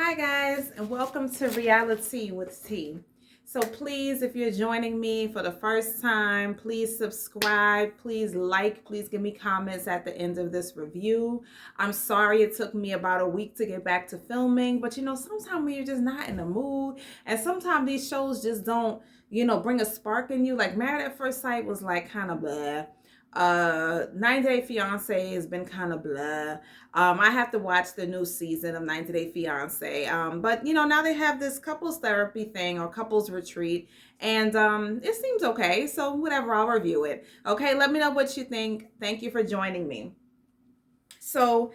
Hi guys, and welcome to Reality with T. So please, if you're joining me for the first time, please subscribe, please like, please give me comments at the end of this review. I'm sorry it took me about a week to get back to filming, but sometimes when you're just not in the mood, and sometimes these shows just don't, bring a spark in you. Like Married at First Sight was like kind of blah. 90 Day Fiance has been kind of blah. I have to watch the new season of 90 Day Fiance. But now they have this couples therapy thing or couples retreat, and it seems okay. So whatever, I'll review it. Okay, let me know what you think. Thank you for joining me. So,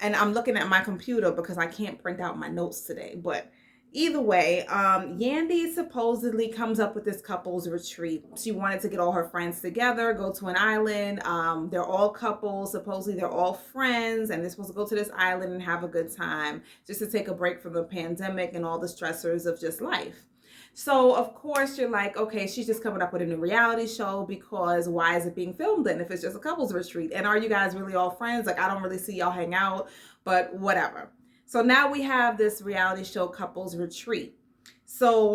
and I'm looking at my computer because I can't print out my notes today, but either way, Yandy supposedly comes up with this couples retreat. She wanted to get all her friends together, go to an island. They're all couples. Supposedly they're all friends, and they're supposed to go to this island and have a good time, just to take a break from the pandemic and all the stressors of just life. So of course you're like, okay, she's just coming up with a new reality show, because why is it being filmed then if it's just a couples retreat? And are you guys really all friends? Like, I don't really see y'all hang out, but whatever. So now we have this reality show couples retreat. So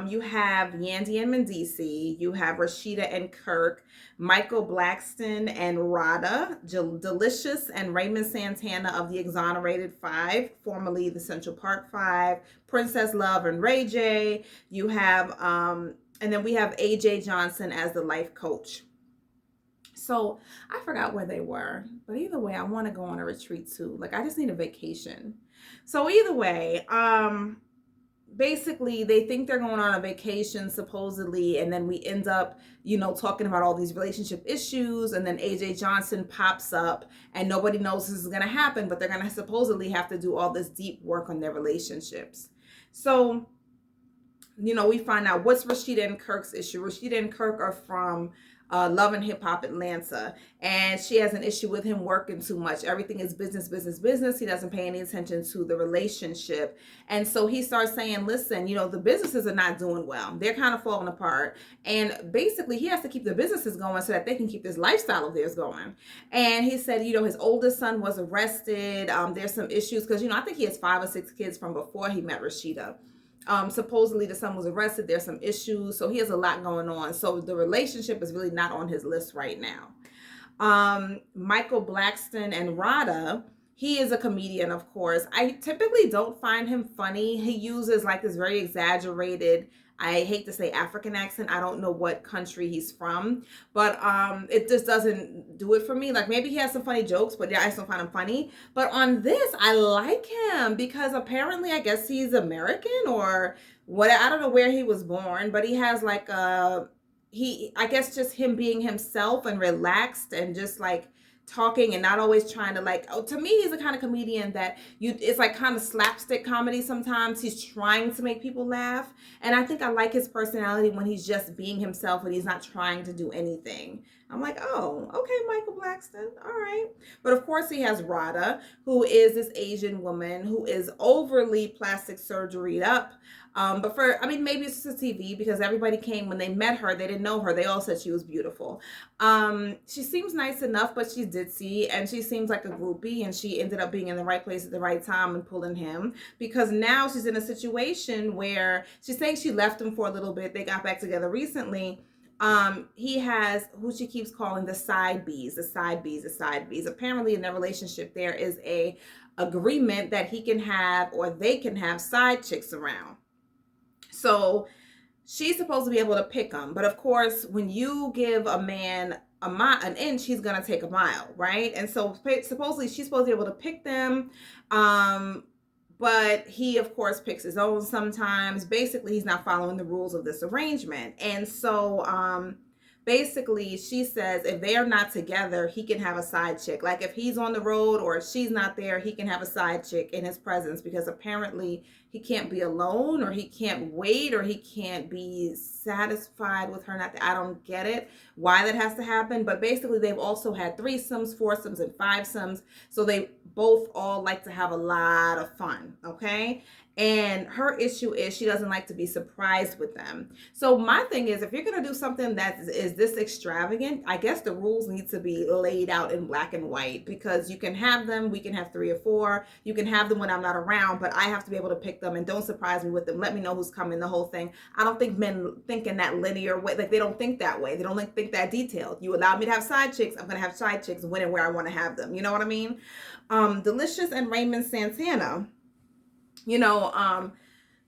you have Yandy and Mandeecee, you have Rasheeda and Kirk, Michael Blackson and Rada, Deelishis and Raymond Santana of the Exonerated Five, formerly the Central Park Five, Princess Love and Ray J. You have, and then we have AJ Johnson as the life coach. So I forgot where they were, but either way, I want to go on a retreat too. Like, I just need a vacation. So either way, basically they think they're going on a vacation supposedly, and then we end up talking about all these relationship issues, and then AJ Johnson pops up and nobody knows this is going to happen, but they're going to supposedly have to do all this deep work on their relationships. So we find out what's Rasheeda and Kirk's issue. Rasheeda and Kirk are from Love and Hip Hop Atlanta, and she has an issue with him working too much. Everything is business, business, business. He doesn't pay any attention to the relationship, and so he starts saying, listen, the businesses are not doing well. They're kind of falling apart, and basically he has to keep the businesses going so that they can keep this lifestyle of theirs going. And he said, his oldest son was arrested. There's some issues because I think he has 5 or 6 kids from before he met Rasheeda. Supposedly the son was arrested. There's some issues. So he has a lot going on. So the relationship is really not on his list right now. Michael Blackson and Rada, he is a comedian, of course. I typically don't find him funny. He uses like this very exaggerated, I hate to say African accent. I don't know what country he's from, but it just doesn't do it for me. Like, maybe he has some funny jokes, but yeah, I still find him funny. But on this, I like him because apparently I guess he's American or what. I don't know where he was born, but he has like I guess just him being himself and relaxed and just like talking and not always trying to like, oh, to me he's the kind of comedian that it's like kind of slapstick comedy. Sometimes he's trying to make people laugh, and I think I like his personality when he's just being himself and he's not trying to do anything. I'm like, oh, okay, Michael Blackson, all right. But of course he has Rada, who is this Asian woman who is overly plastic surgeryed up. But maybe it's just TV, because everybody came when they met her. They didn't know her. They all said she was beautiful. She seems nice enough, but she's ditzy, and she seems like a groupie, and she ended up being in the right place at the right time and pulling him, because now she's in a situation where she's saying she left him for a little bit. They got back together recently. He has who she keeps calling the side bees. Apparently in their relationship there is a agreement that he can have, or they can have, side chicks around. So she's supposed to be able to pick them. But of course, when you give a man an inch, he's going to take a mile, right? And so supposedly she's supposed to be able to pick them. But he, of course, picks his own sometimes. Basically, he's not following the rules of this arrangement. And so basically she says if they are not together, he can have a side chick. Like, if he's on the road or if she's not there, he can have a side chick in his presence, because apparently he can't be alone, or he can't wait, or he can't be satisfied with her. Not that I don't get it, why that has to happen. But basically, they've also had threesomes, foursomes, and fivesomes. So they both all like to have a lot of fun, okay? And her issue is she doesn't like to be surprised with them. So my thing is, if you're going to do something that is this extravagant, I guess the rules need to be laid out in black and white, because you can have them, we can have 3 or 4, you can have them when I'm not around, but I have to be able to pick them, and don't surprise me with them. Let me know who's coming, the whole thing. I don't think men think in that linear way. Like, they don't think that way. They don't think that detailed. You allow me to have side chicks, I'm going to have side chicks when and where I want to have them. You know what I mean? Deelishis and Raymond Santana,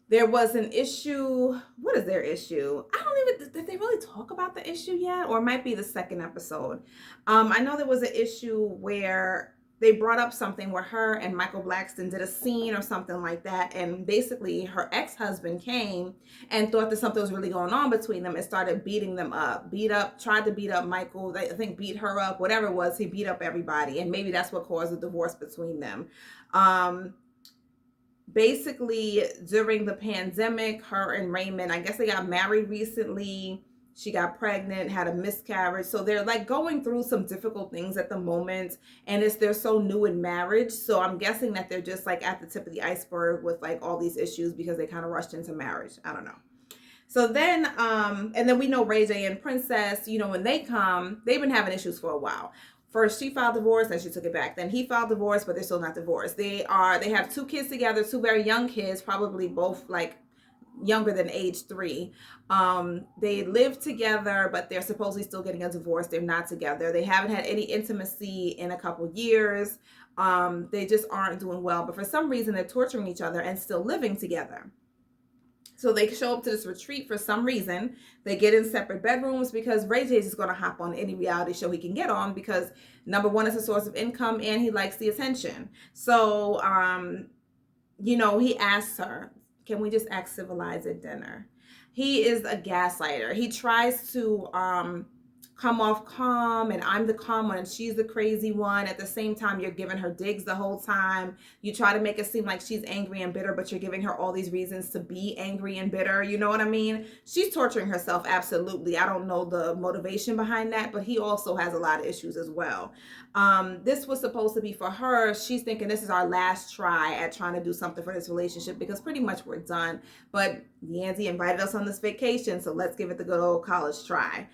there was an issue. What is their issue? I don't even, did they really talk about the issue yet? Or it might be the second episode. I know there was an issue where they brought up something where her and Michael Blackson did a scene or something like that. And basically her ex-husband came and thought that something was really going on between them and started beating them up. Tried to beat up Michael. I think beat her up, whatever it was. He beat up everybody. And maybe that's what caused the divorce between them. Basically, during the pandemic, her and Raymond, I guess they got married recently. She got pregnant, had a miscarriage. So they're like going through some difficult things at the moment. And they're so new in marriage. So I'm guessing that they're just like at the tip of the iceberg with like all these issues because they kind of rushed into marriage. I don't know. So then, and then we know Ray J and Princess, when they come, they've been having issues for a while. First, she filed divorce, then she took it back. Then he filed divorce, but they're still not divorced. They have 2 kids together, 2 very young kids, probably both like younger than age 3. They live together, but they're supposedly still getting a divorce. They're not together. They haven't had any intimacy in a couple years. They just aren't doing well. But for some reason, they're torturing each other and still living together. So they show up to this retreat for some reason. They get in separate bedrooms because Ray J is going to hop on any reality show he can get on because, number one, it's a source of income and he likes the attention. So, he asks her, can we just act civilized at dinner? He is a gaslighter. He tries to come off calm, and I'm the calm one and she's the crazy one. At the same time, you're giving her digs the whole time. You try to make it seem like she's angry and bitter, but you're giving her all these reasons to be angry and bitter. You know what I mean? She's torturing herself, absolutely. I don't know the motivation behind that, but he also has a lot of issues as well. This was supposed to be for her. She's thinking this is our last try at trying to do something for this relationship because pretty much we're done. But Yandy invited us on this vacation, so let's give it the good old college try.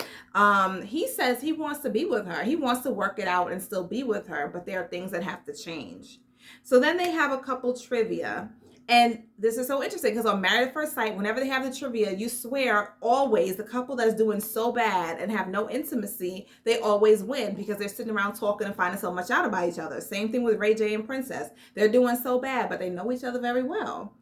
He says he wants to be with her. He wants to work it out and still be with her, but there are things that have to change. So then they have a couple trivia. And this is so interesting because on Married at First Sight, whenever they have the trivia, you swear always the couple that's doing so bad and have no intimacy, they always win because they're sitting around talking and finding so much out about each other. Same thing with Ray J and Princess. They're doing so bad, but they know each other very well.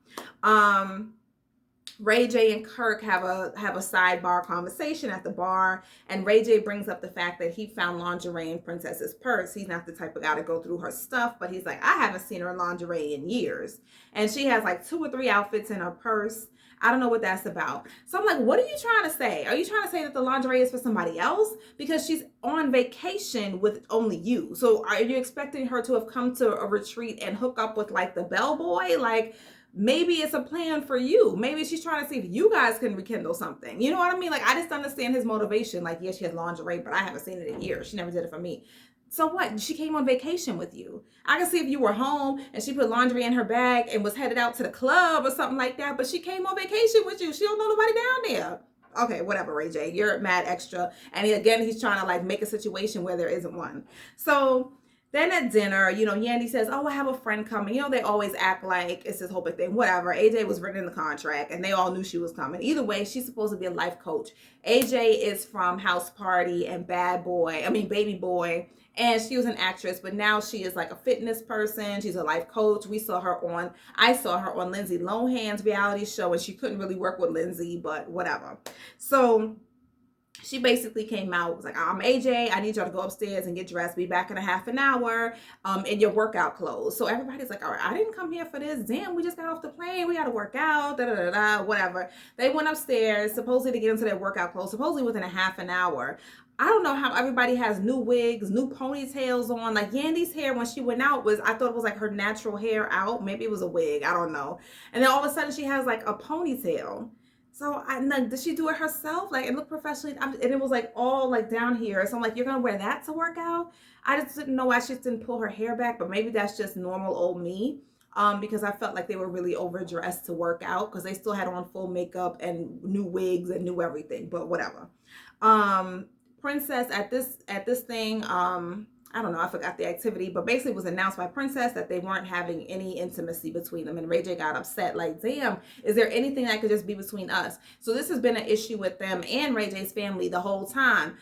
Ray J and Kirk have a sidebar conversation at the bar, and Ray J brings up the fact that he found lingerie in Princess's purse. He's not the type of guy to go through her stuff, but he's like, I haven't seen her in lingerie in years. And she has like 2 or 3 outfits in her purse. I don't know what that's about. So I'm like, what are you trying to say? Are you trying to say that the lingerie is for somebody else? Because she's on vacation with only you. So are you expecting her to have come to a retreat and hook up with like the bellboy? Like, maybe it's a plan for you. Maybe she's trying to see if you guys can rekindle something. You know what I mean? Like, I just understand his motivation. Like, yeah, she has lingerie, but I haven't seen it in years. She never did it for me. So what? She came on vacation with you. I can see if you were home and she put lingerie in her bag and was headed out to the club or something like that, but she came on vacation with you. She don't know nobody down there. Okay, whatever, Ray J. You're mad extra. And he's trying to like make a situation where there isn't one. So then at dinner, Yandy says, oh, I have a friend coming. They always act like it's this whole big thing. Whatever. AJ was written in the contract and they all knew she was coming. Either way, she's supposed to be a life coach. AJ is from House Party and Baby Boy. And she was an actress, but now she is like a fitness person. She's a life coach. I saw her on Lindsay Lohan's reality show, and she couldn't really work with Lindsay, but whatever. So she basically came out, was like, I'm AJ, I need y'all to go upstairs and get dressed, be back in a half an hour in your workout clothes. So everybody's like, all right, I didn't come here for this. Damn, we just got off the plane. We got to work out, whatever. They went upstairs, supposedly to get into their workout clothes, supposedly within a half an hour. I don't know how everybody has new wigs, new ponytails on. Like Yandy's hair when she went out was, I thought it was like her natural hair out. Maybe it was a wig. I don't know. And then all of a sudden she has like a ponytail. So I like, did she do it herself? Like it looked professionally, and it was like all like down here. So I'm like, you're gonna wear that to work out? I just didn't know why she just didn't pull her hair back, but maybe that's just normal old me. Because I felt like they were really overdressed to work out because they still had on full makeup and new wigs and new everything. But whatever. Um, Princess at this thing, I don't know, I forgot the activity, but basically it was announced by Princess that they weren't having any intimacy between them, and Ray J got upset, like, damn, is there anything that could just be between us? So this has been an issue with them and Ray J's family the whole time.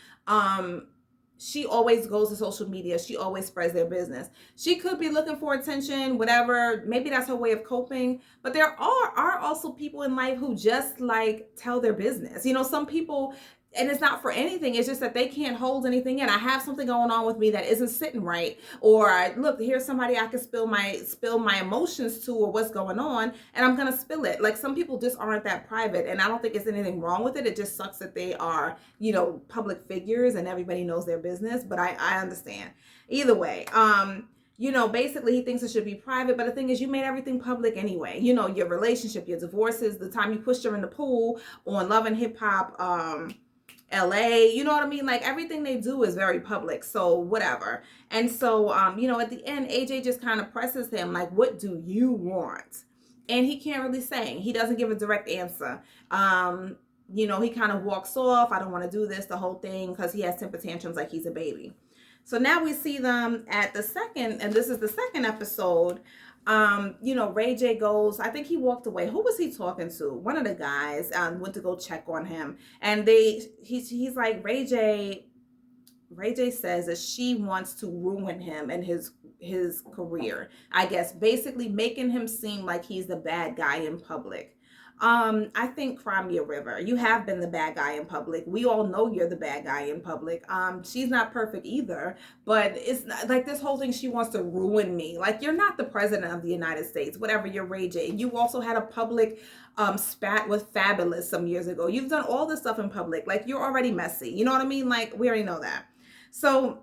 She always goes to social media. She always spreads their business. She could be looking for attention, whatever. Maybe that's her way of coping. But there are also people in life who just like tell their business. You know, some people, and it's not for anything. It's just that they can't hold anything in. I have something going on with me that isn't sitting right. Or look, here's somebody I can spill my emotions to, or what's going on, and I'm gonna spill it. Like some people just aren't that private, and I don't think there's anything wrong with it. It just sucks that they are, you know, public figures and everybody knows their business. But I understand. Either way, you know, basically he thinks it should be private, but the thing is you made everything public anyway. You know, your relationship, your divorces, the time you pushed her in the pool on Love and Hip Hop, LA, you know what I mean? Like everything they do is very public, so whatever. And so, you know, at the end, AJ just kind of presses him, like, what do you want? And he can't really say. He doesn't give a direct answer. You know, he kind of walks off. I don't want to do this, the whole thing, because he has temper tantrums like he's a baby. So now we see them at the second, and this is the second episode. You know, Ray J goes, I think he walked away. Who was he talking to? One of the guys went to go check on him. And he's like, Ray J says that she wants to ruin him and his career. I guess basically making him seem like he's the bad guy in public. I think cry me a river. You have been the bad guy in public. We all know you're the bad guy in public. She's not perfect either, but it's not, like this whole thing, she wants to ruin me. Like you're not the president of the United States, whatever you're Ray J. You also had a public spat with Fabulous some years ago. You've done all this stuff in public. Like you're already messy. You know what I mean? Like we already know that. So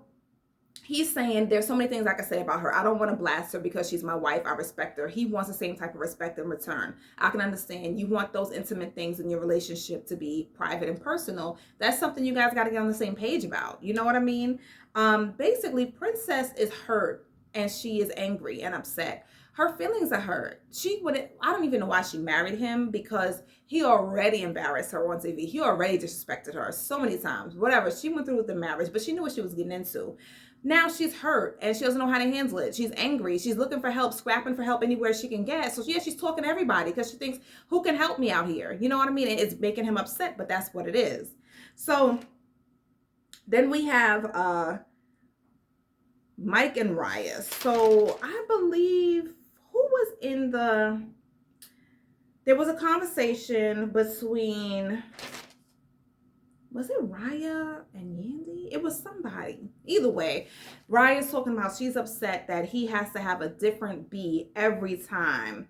he's saying there's so many things I can say about her. I don't want to blast her because she's my wife. I respect her. He wants the same type of respect in return. I can understand you want those intimate things in your relationship to be private and personal. That's something you guys got to get on the same page about. You know what I mean? Basically, Princess is hurt and she is angry and upset. Her feelings are hurt. I don't even know why she married him, because he already embarrassed her on TV. He already disrespected her so many times. Whatever. She went through with the marriage, but she knew what she was getting into. Now she's hurt and she doesn't know how to handle it. She's angry. She's looking for help, scrapping for help anywhere she can get. So yeah, she's talking to everybody because she thinks, who can help me out here? You know what I mean? It's making him upset, but that's what it is. So then we have Mike and Raya. So I believe there was a conversation between, was it Raya and Yandy? It was somebody. Either way, Raya's talking about she's upset that he has to have a different B every time.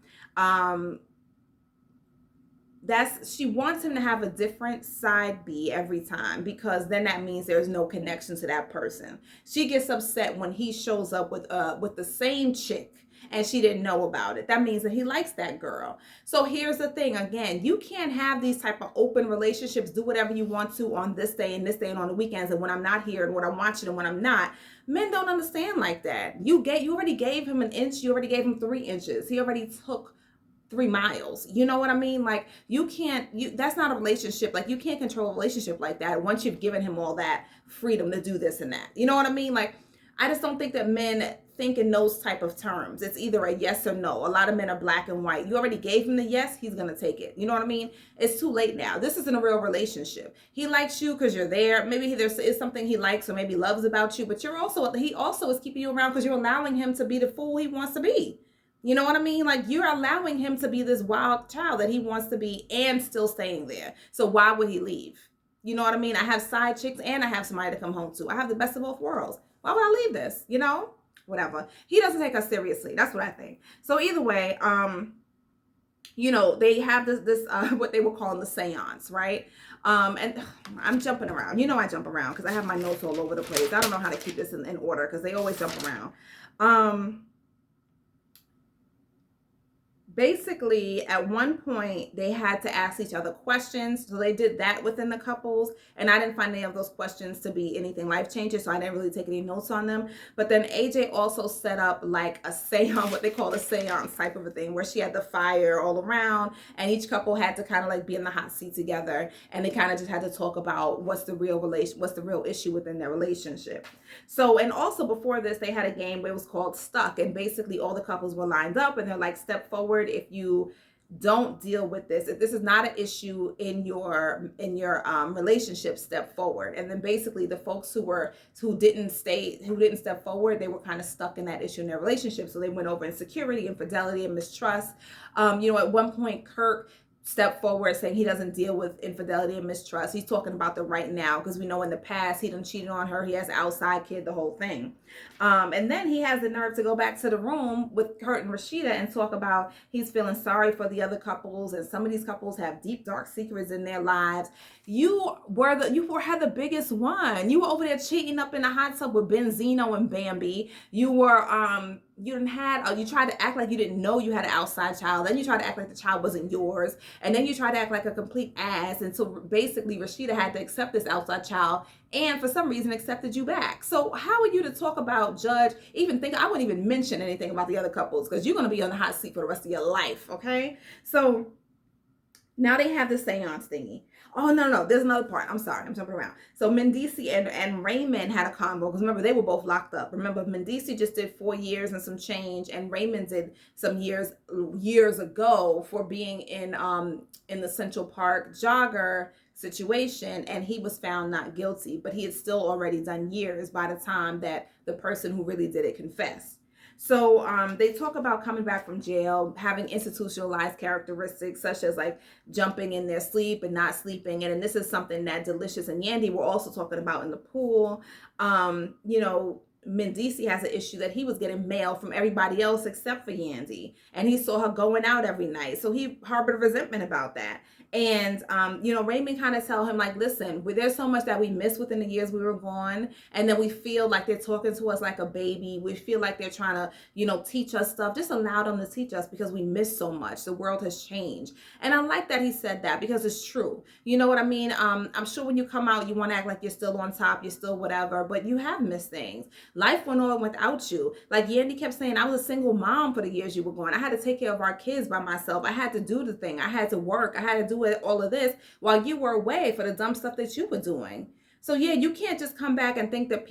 She wants him to have a different side B every time, because then that means there's no connection to that person. She gets upset when he shows up with the same chick and she didn't know about it. That means that he likes that girl. So here's the thing. Again, you can't have these type of open relationships, do whatever you want to on this day and on the weekends, and when I'm not here and when I'm watching and when I'm not. Men don't understand like that. You already gave him an inch. You already gave him 3 inches. He already took 3 miles. You know what I mean? Like that's not a relationship. Like you can't control a relationship like that once you've given him all that freedom to do this and that. You know what I mean? Like I just don't think that men think in those type of terms. It's either a yes or no. A lot of men are black and white. You already gave him the yes, he's going to take it. You know what I mean? It's too late now. This isn't a real relationship. He likes you because you're there. Maybe there is something he likes or maybe loves about you, but he also is keeping you around because you're allowing him to be the fool he wants to be. You know what I mean? Like you're allowing him to be this wild child that he wants to be and still staying there. So why would he leave? You know what I mean? I have side chicks and I have somebody to come home to. I have the best of both worlds. Why would I leave this? You know? Whatever. He doesn't take us seriously. That's what I think. So either way, they have this what they were calling the seance, right? And I'm jumping around. I jump around because I have my notes all over the place. I don't know how to keep this in order because they always jump around. Basically, at one point they had to ask each other questions, so they did that within the couples, and I didn't find any of those questions to be anything life changing, so I didn't really take any notes on them. But then AJ also set up like a seance, what they call a seance type of a thing, where she had the fire all around, and each couple had to kind of like be in the hot seat together, and they kind of just had to talk about what's the real issue within their relationship. So, and also before this, they had a game where it was called Stuck, and basically all the couples were lined up, and they're like, step forward if you don't deal with this. If this is not an issue in your relationship, step forward. And then basically the folks who didn't step forward, they were kind of stuck in that issue in their relationship. So they went over insecurity, infidelity, and mistrust. At one point, Kirk step forward saying he doesn't deal with infidelity and mistrust. He's talking about the right now, because we know in the past he done cheated on her. He has an outside kid, the whole thing. And then he has the nerve to go back to the room with Kurt and Rasheeda and talk about he's feeling sorry for the other couples, and some of these couples have deep, dark secrets in their lives. You had the biggest one. You were over there cheating up in the hot tub with Benzino and Bambi. You were you tried to act like you didn't know you had an outside child. Then you tried to act like the child wasn't yours. And then you tried to act like a complete ass. And so basically Rasheeda had to accept this outside child, and for some reason accepted you back. So how are you to talk about, judge, I wouldn't even mention anything about the other couples, because you're going to be on the hot seat for the rest of your life, okay? So now they have the seance thingy. Oh, no, there's another part. I'm sorry, I'm jumping around. So Mandeecee and Raymond had a convo, because remember, they were both locked up. Remember, Mandeecee just did 4 years and some change, and Raymond did some years ago for being in the Central Park jogger situation, and he was found not guilty, but he had still already done years by the time that the person who really did it confessed. So they talk about coming back from jail, having institutionalized characteristics such as like jumping in their sleep and not sleeping. And this is something that Deelishis and Yandy were also talking about in the pool. Mandeecee has an issue that he was getting mail from everybody else except for Yandy, and he saw her going out every night, so he harbored resentment about that. And Raymond kind of tell him like, listen, there's so much that we missed within the years we were gone, and then we feel like they're talking to us like a baby. We feel like they're trying to teach us stuff. Just allow them to teach us, because we miss so much. The world has changed. And I like that he said that, because it's true. You know what I mean? I'm sure when you come out, you want to act like you're still on top, you're still whatever, but you have missed things. Life went on without you. Like Yandy kept saying, I was a single mom for the years you were gone. I had to take care of our kids by myself. I had to do the thing. I had to work. I had to do all of this while you were away for the dumb stuff that you were doing. So yeah, you can't just come back and think that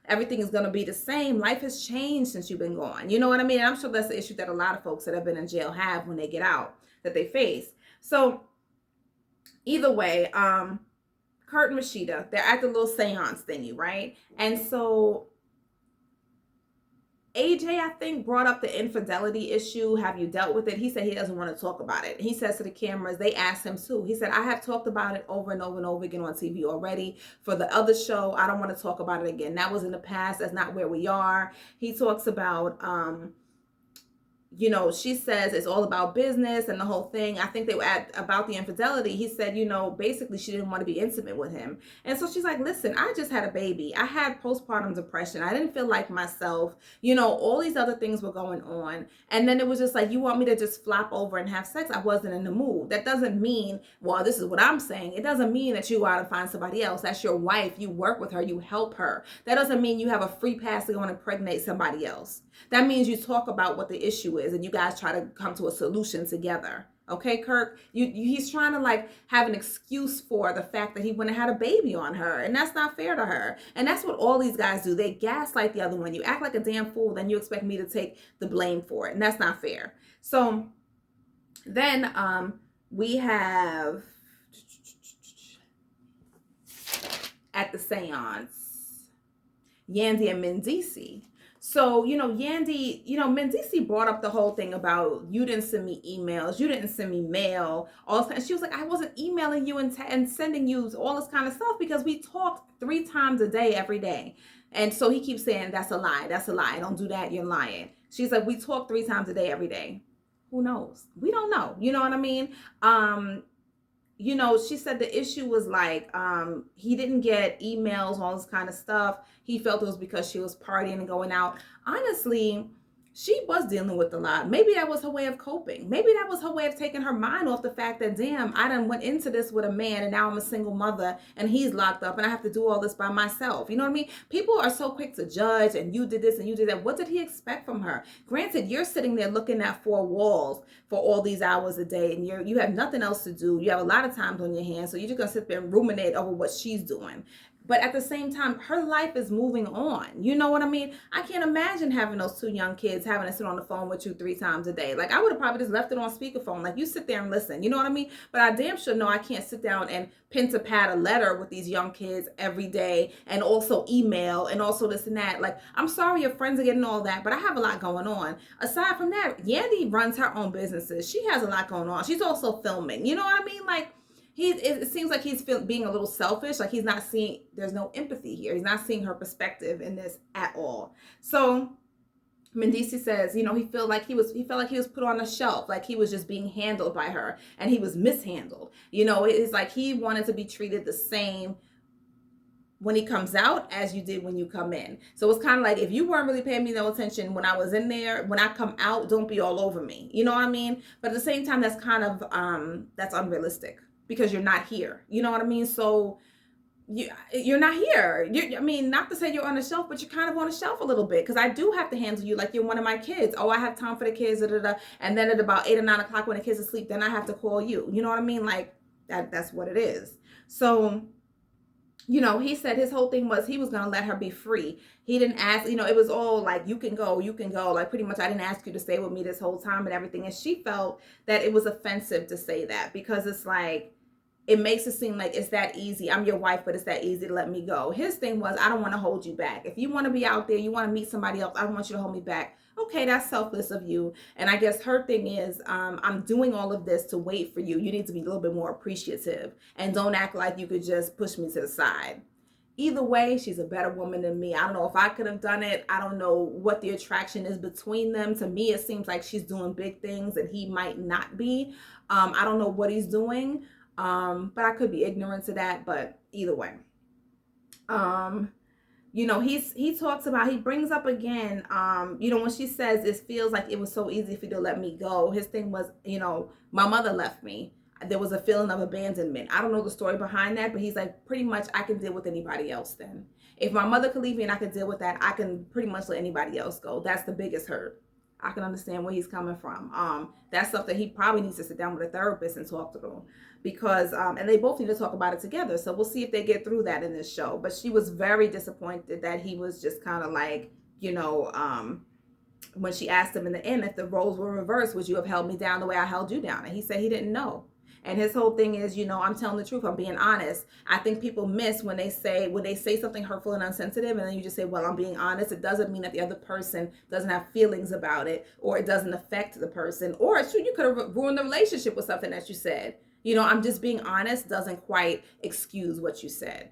everything is gonna be the same. Life has changed since you've been gone. You know what I mean? And I'm sure that's the issue that a lot of folks that have been in jail have when they get out, that they face. So either way, Kurt and Rasheeda, they're at the little seance thingy, right? And so AJ, I think, brought up the infidelity issue. Have you dealt with it? He said he doesn't want to talk about it. He says to the cameras, they asked him too. He said, I have talked about it over and over and over again on TV already for the other show. I don't want to talk about it again. That was in the past. That's not where we are. He talks about, she says it's all about business and the whole thing. I think they were about the infidelity. He said, basically she didn't want to be intimate with him. And so she's like, listen, I just had a baby. I had postpartum depression. I didn't feel like myself. All these other things were going on. And then it was just like, you want me to just flop over and have sex? I wasn't in the mood. That doesn't mean, well, this is what I'm saying. It doesn't mean that you go out and find somebody else. That's your wife. You work with her. You help her. That doesn't mean you have a free pass to go and impregnate somebody else. That means you talk about what the issue is and you guys try to come to a solution together. Okay, Kirk? He's trying to like have an excuse for the fact that he went and had a baby on her, and that's not fair to her. And that's what all these guys do. They gaslight the other one. You act like a damn fool, then you expect me to take the blame for it, and that's not fair. So then we have at the seance, Yandy and Mandeecee. So, Yandy, Mandeecee brought up the whole thing about you didn't send me emails, you didn't send me mail, all this. And she was like, I wasn't emailing you and sending you all this kind of stuff because we talked 3 times a day, every day. And so he keeps saying, that's a lie, don't do that, you're lying. She's like, we talk 3 times a day, every day. Who knows? We don't know. You know what I mean? She said the issue was like, he didn't get emails, all this kind of stuff. He felt it was because she was partying and going out. Honestly, she was dealing with a lot. Maybe that was her way of coping. Maybe that was her way of taking her mind off the fact that, damn, I done went into this with a man and now I'm a single mother and he's locked up and I have to do all this by myself. You know what I mean? People are so quick to judge, and you did this and you did that. What did he expect from her? Granted, you're sitting there looking at four walls for all these hours a day, and you have nothing else to do. You have a lot of times on your hands, so you're just gonna sit there and ruminate over what she's doing. But at the same time, her life is moving on. You know what I mean? I can't imagine having those two young kids having to sit on the phone with you 3 times a day. Like, I would have probably just left it on speakerphone. Like, you sit there and listen. You know what I mean? But I damn sure know I can't sit down and pen to pad a letter with these young kids every day, and also email, and also this and that. Like, I'm sorry your friends are getting all that, but I have a lot going on. Aside from that, Yandy runs her own businesses. She has a lot going on. She's also filming. You know what I mean? Like, it seems like he's being a little selfish. Like, he's not seeing, there's no empathy here. He's not seeing her perspective in this at all. So Mandeecee says, he felt like he was put on a shelf, like he was just being handled by her, and he was mishandled. It's like he wanted to be treated the same when he comes out as you did when you come in. So it's kind of like, if you weren't really paying me no attention when I was in there, when I come out, don't be all over me. You know what I mean? But at the same time, that's kind of that's unrealistic, because you're not here. You know what I mean? So you're not here. Not to say you're on the shelf, but you're kind of on the shelf a little bit, because I do have to handle you like you're one of my kids. Oh, I have time for the kids, and then at about 8 or 9 o'clock when the kids are asleep, then I have to call you. You know what I mean? Like, that's what it is. So, he said his whole thing was he was going to let her be free. He didn't ask, it was all like, you can go. Like, pretty much, I didn't ask you to stay with me this whole time and everything. And she felt that it was offensive to say that, because it's like, it makes it seem like it's that easy. I'm your wife, but it's that easy to let me go. His thing was, I don't want to hold you back. If you want to be out there, you want to meet somebody else, I don't want you to hold me back. Okay, that's selfless of you. And I guess her thing is, I'm doing all of this to wait for you. You need to be a little bit more appreciative, and don't act like you could just push me to the side. Either way, she's a better woman than me. I don't know if I could have done it. I don't know what the attraction is between them. To me, it seems like she's doing big things and he might not be. I don't know what he's doing. But I could be ignorant to that, but either way. He talks about, he brings up again, when she says, it feels like it was so easy for you to let me go. His thing was, my mother left me. There was a feeling of abandonment. I don't know the story behind that, but he's like, pretty much I can deal with anybody else then. If my mother could leave me and I could deal with that, I can pretty much let anybody else go. That's the biggest hurt. I can understand where he's coming from. That's something he probably needs to sit down with a therapist and talk through, because, and they both need to talk about it together. So we'll see if they get through that in this show. But she was very disappointed that he was just kind of like, when she asked him in the end, if the roles were reversed, would you have held me down the way I held you down? And he said he didn't know. And his whole thing is, I'm telling the truth. I'm being honest. I think people miss when they say something hurtful and insensitive, and then you just say, well, I'm being honest. It doesn't mean that the other person doesn't have feelings about it, or it doesn't affect the person, or it's true, you could have ruined the relationship with something that you said. I'm just being honest doesn't quite excuse what you said.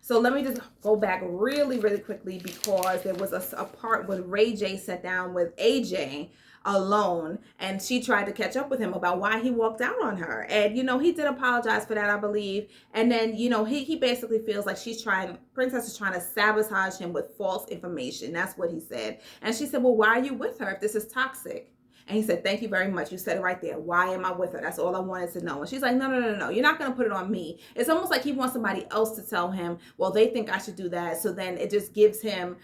So let me just go back really, really quickly, because there was a part when Ray J sat down with AJ alone, and she tried to catch up with him about why he walked out on her. And, he did apologize for that, I believe. And then, he basically feels like Princess is trying to sabotage him with false information. That's what he said. And she said, well, why are you with her if this is toxic? And he said, thank you very much. You said it right there. Why am I with her? That's all I wanted to know. And she's like, no. You're not going to put it on me. It's almost like he wants somebody else to tell him, well, they think I should do that. So then it just gives him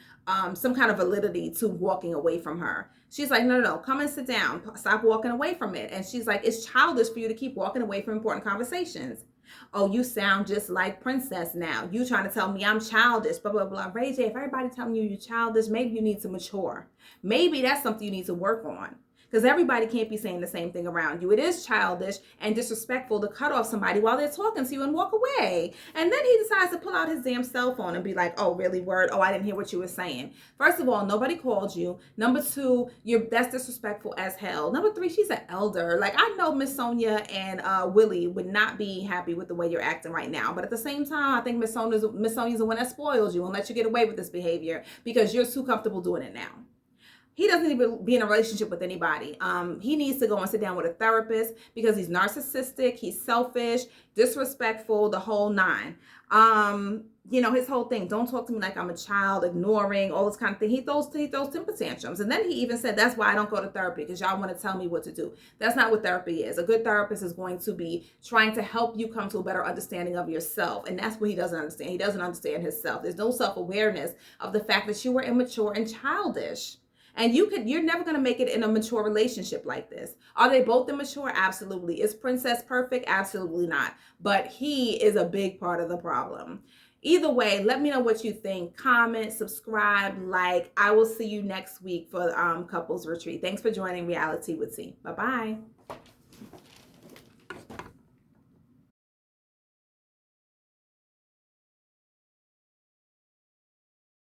some kind of validity to walking away from her. She's like, no. Come and sit down. Stop walking away from it. And she's like, it's childish for you to keep walking away from important conversations. Oh, you sound just like Princess now. You trying to tell me I'm childish, blah, blah, blah. Ray J, if everybody's telling you you're childish, maybe you need to mature. Maybe that's something you need to work on. Because everybody can't be saying the same thing around you. It is childish and disrespectful to cut off somebody while they're talking to you and walk away. And then he decides to pull out his damn cell phone and be like, oh, really, word? Oh, I didn't hear what you were saying. First of all, nobody called you. Number two, that's disrespectful as hell. Number three, she's an elder. Like, I know Miss Sonia and Willie would not be happy with the way you're acting right now. But at the same time, I think Miss Sonia's the one that spoils you and lets you get away with this behavior because you're too comfortable doing it now. he doesn't need to be in a relationship with anybody. He needs to go and sit down with a therapist because he's narcissistic, he's selfish, disrespectful, the whole nine. His whole thing, don't talk to me like I'm a child, ignoring, all this kind of thing. He throws temper tantrums. And then he even said, that's why I don't go to therapy, because y'all want to tell me what to do. That's not what therapy is. A good therapist is going to be trying to help you come to a better understanding of yourself. And that's what he doesn't understand. He doesn't understand himself. There's no self-awareness of the fact that you were immature and childish. And you're never going to make it in a mature relationship like this. Are they both immature? Absolutely. Is Princess perfect? Absolutely not. But he is a big part of the problem. Either way, let me know what you think. Comment, subscribe, like. I will see you next week for Couples Retreat. Thanks for joining Reality with T. Bye-bye.